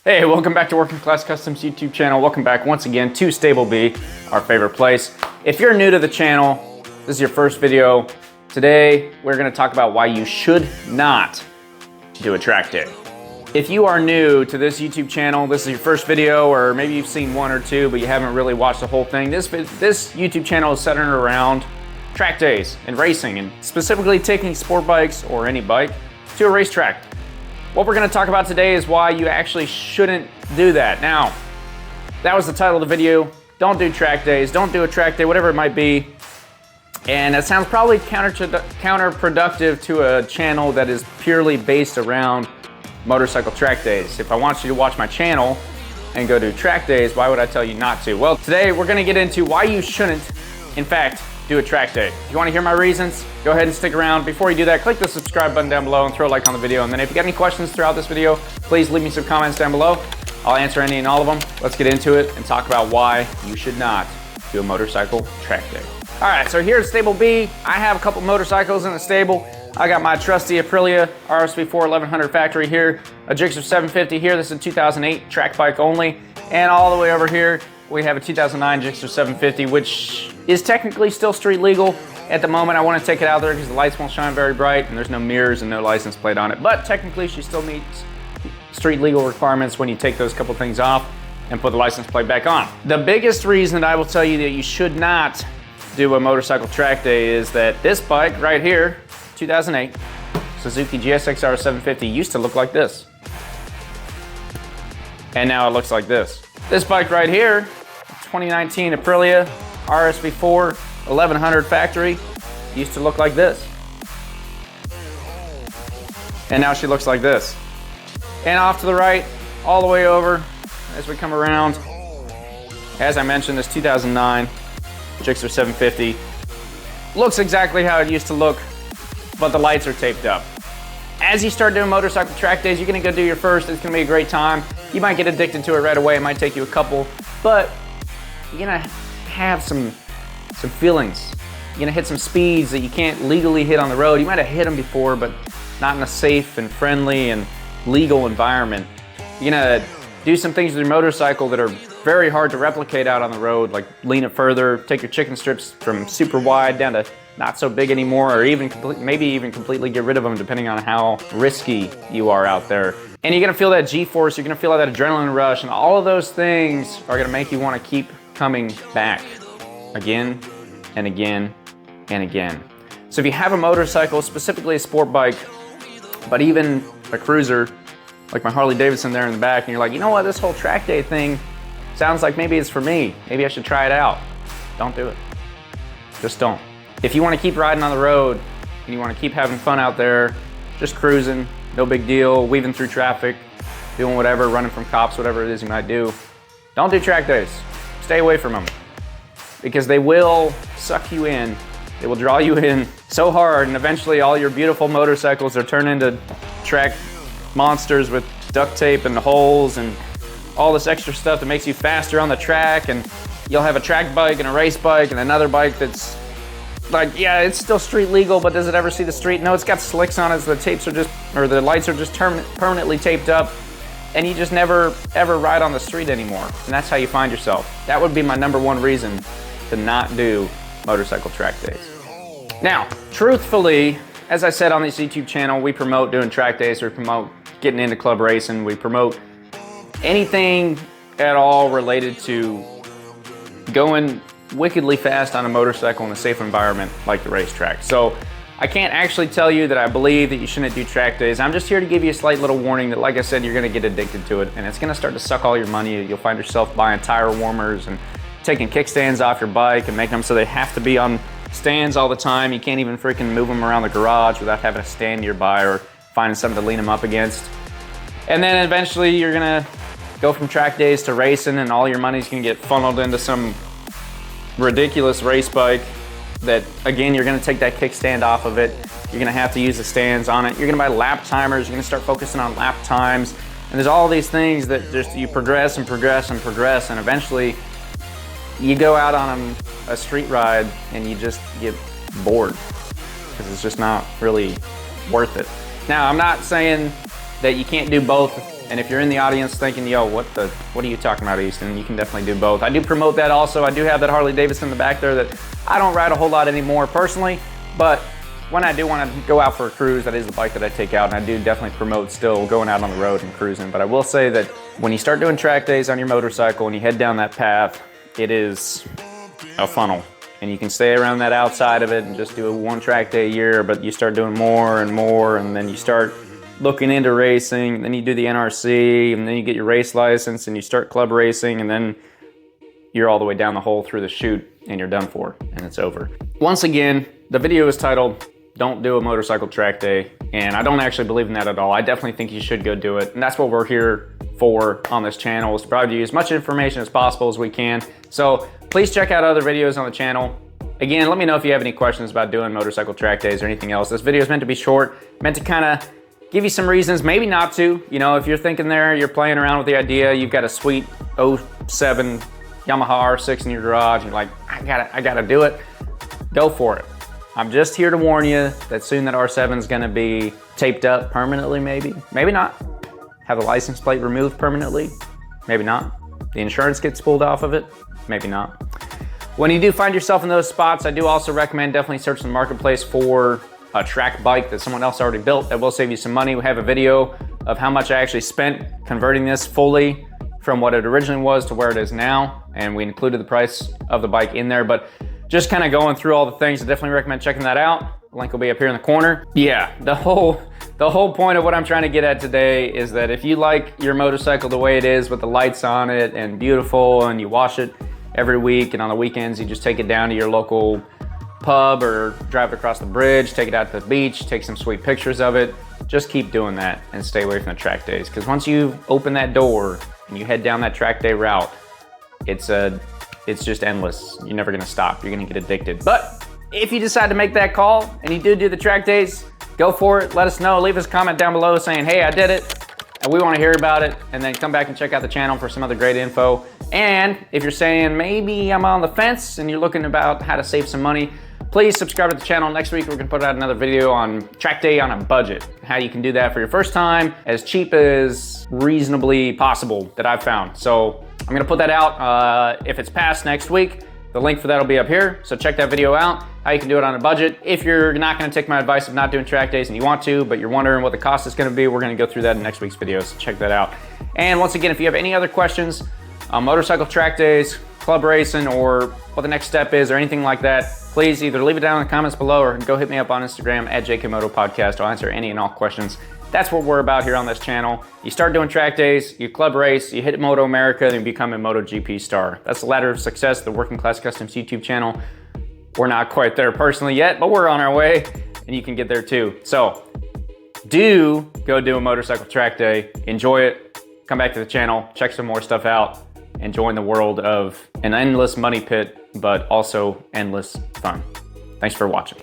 Hey, welcome back to Working Class Customs YouTube channel. Welcome back once again to Stable B, our favorite place. If you're new to the channel, this is your first video. Today, we're gonna talk about why you should not do a track day. If you are new to this YouTube channel, this is your first video, or maybe you've seen one or two, but you haven't really watched the whole thing. This YouTube channel is centered around track days and racing, and specifically taking sport bikes or any bike to a racetrack. What we're gonna talk about today is why you actually shouldn't do that. Now, that was the title of the video. Don't do track days, don't do a track day, whatever it might be. And that sounds probably counterproductive to a channel that is purely based around motorcycle track days. If I want you to watch my channel and go do track days, why would I tell you not to? Well, today we're gonna get into why you shouldn't, in fact, do a track day. If you wanna hear my reasons, go ahead and stick around. Before you do that, click the subscribe button down below and throw a like on the video. And then if you got any questions throughout this video, please leave me some comments down below. I'll answer any and all of them. Let's get into it and talk about why you should not do a motorcycle track day. All right, so here at Stable B, I have a couple motorcycles in the stable. I got my trusty Aprilia RSV4 1100 factory here, a Gixxer 750 here. This is a 2008 track bike only. And all the way over here, we have a 2009 Gixxer 750, which is technically still street legal. At the moment, I want to take it out there because the lights won't shine very bright and there's no mirrors and no license plate on it. But technically, she still meets street legal requirements when you take those couple things off and put the license plate back on. The biggest reason that I will tell you that you should not do a motorcycle track day is that this bike right here, 2008 Suzuki GSX-R 750, used to look like this. And now it looks like this. This bike right here, 2019 Aprilia RSV4 1100 factory, used to look like this. And now she looks like this. And off to the right, all the way over, as we come around, as I mentioned, this 2009 Gixxer 750 looks exactly how it used to look, but the lights are taped up. As you start doing motorcycle track days, you're gonna go do your first. It's gonna be a great time. You might get addicted to it right away. It might take you a couple, but you're gonna have some feelings. You're gonna hit some speeds that you can't legally hit on the road. You might have hit them before, but not in a safe and friendly and legal environment. You're gonna do some things with your motorcycle that are very hard to replicate out on the road, like lean it further, take your chicken strips from super wide down to not so big anymore, or even maybe even completely get rid of them depending on how risky you are out there. And you're gonna feel that G-force, you're gonna feel that adrenaline rush, and all of those things are gonna make you wanna keep coming back again and again and again. So if you have a motorcycle, specifically a sport bike, but even a cruiser, like my Harley Davidson there in the back, and you're like, you know what, this whole track day thing sounds like maybe it's for me. Maybe I should try it out. Don't do it. Just don't. If you want to keep riding on the road and you want to keep having fun out there, just cruising, no big deal, weaving through traffic, doing whatever, running from cops, whatever it is you might do, don't do track days. Stay away from them because they will suck you in. They will draw you in so hard, and eventually all your beautiful motorcycles are turned into track monsters with duct tape and holes and all this extra stuff that makes you faster on the track, and you'll have a track bike and a race bike and another bike that's like, yeah, it's still street legal, but does it ever see the street? No, it's got slicks on it, so the tapes are just, or the lights are just permanently taped up, and you just never ever ride on the street anymore. And that's how you find yourself. That would be my number one reason to not do motorcycle track days. Now, truthfully, as I said on this YouTube channel, we promote doing track days, we promote getting into club racing, we promote anything at all related to going wickedly fast on a motorcycle in a safe environment like the racetrack. So I can't actually tell you that I believe that you shouldn't do track days. I'm just here to give you a slight little warning that, like I said, you're gonna get addicted to it, and it's gonna start to suck all your money. You'll find yourself buying tire warmers and taking kickstands off your bike and making them so they have to be on stands all the time. You can't even freaking move them around the garage without having a stand nearby or finding something to lean them up against. And then eventually you're gonna go from track days to racing, and all your money's gonna get funneled into some ridiculous race bike that, again, you're gonna take that kickstand off of it. You're gonna have to use the stands on it. You're gonna buy lap timers. You're gonna start focusing on lap times. And there's all these things that just you progress and progress and progress, and eventually you go out on a street ride and you just get bored because it's just not really worth it. Now, I'm not saying that you can't do both And if you're in the audience thinking, yo, what are you talking about, Easton? You can definitely do both. I do promote that also. I do have that Harley Davidson in the back there that I don't ride a whole lot anymore personally, but when I do want to go out for a cruise, that is the bike that I take out, and I do definitely promote still going out on the road and cruising. But I will say that when you start doing track days on your motorcycle and you head down that path, it is a funnel. And you can stay around that outside of it and just do one track day a year, but you start doing more and more, and then you start looking into racing, and then you do the NRC, and then you get your race license, and you start club racing, and then you're all the way down the hole through the chute, and you're done for, and it's over. Once again, the video is titled, Don't Do a Motorcycle Track Day, and I don't actually believe in that at all. I definitely think you should go do it, and that's what we're here for on this channel, is to provide you as much information as possible as we can. So please check out other videos on the channel. Again, let me know if you have any questions about doing motorcycle track days or anything else. This video is meant to be short, meant to kind of give you some reasons, maybe not to. You know, if you're thinking there, you're playing around with the idea, you've got a sweet 07 Yamaha R6 in your garage, you're like, I gotta do it, go for it. I'm just here to warn you that soon that R7 is gonna be taped up permanently, maybe not. Have the license plate removed permanently, maybe not. The insurance gets pulled off of it, maybe not. When you do find yourself in those spots, I do also recommend definitely search the marketplace for a track bike that someone else already built that will save you some money. We have a video of how much I actually spent converting this fully from what it originally was to where it is now, and we included the price of the bike in there, but just kind of going through all the things, I definitely recommend checking that out. The link will be up here in the corner. Yeah, the whole point of what I'm trying to get at today is that if you like your motorcycle the way it is with the lights on it and beautiful, and you wash it every week, and on the weekends you just take it down to your local pub or drive it across the bridge, take it out to the beach, take some sweet pictures of it, just keep doing that and stay away from the track days. Because once you open that door and you head down that track day route, it's just endless. You're never gonna stop. You're gonna get addicted. But if you decide to make that call and you do the track days, go for it. Let us know. Leave us a comment down below saying, hey, I did it, and we want to hear about it. And then come back and check out the channel for some other great info. And if you're saying maybe I'm on the fence and you're looking about how to save some money, please subscribe to the channel. Next week, we're gonna put out another video on track day on a budget, how you can do that for your first time, as cheap as reasonably possible that I've found. So I'm gonna put that out if it's past next week. The link for that will be up here, so check that video out, how you can do it on a budget. If you're not gonna take my advice of not doing track days and you want to, but you're wondering what the cost is gonna be, we're gonna go through that in next week's video, so check that out. And once again, if you have any other questions on motorcycle track days, club racing, or what the next step is or anything like that, please either leave it down in the comments below or go hit me up on Instagram at JKMotoPodcast. I'll answer any and all questions. That's what we're about here on this channel. You start doing track days, you club race, you hit Moto America, then you become a MotoGP star. That's the ladder of success, the Working Class Customs YouTube channel. We're not quite there personally yet, but we're on our way, and you can get there too. So do go do a motorcycle track day, enjoy it, come back to the channel, check some more stuff out, and join the world of an endless money pit, but also endless fun. Thanks for watching.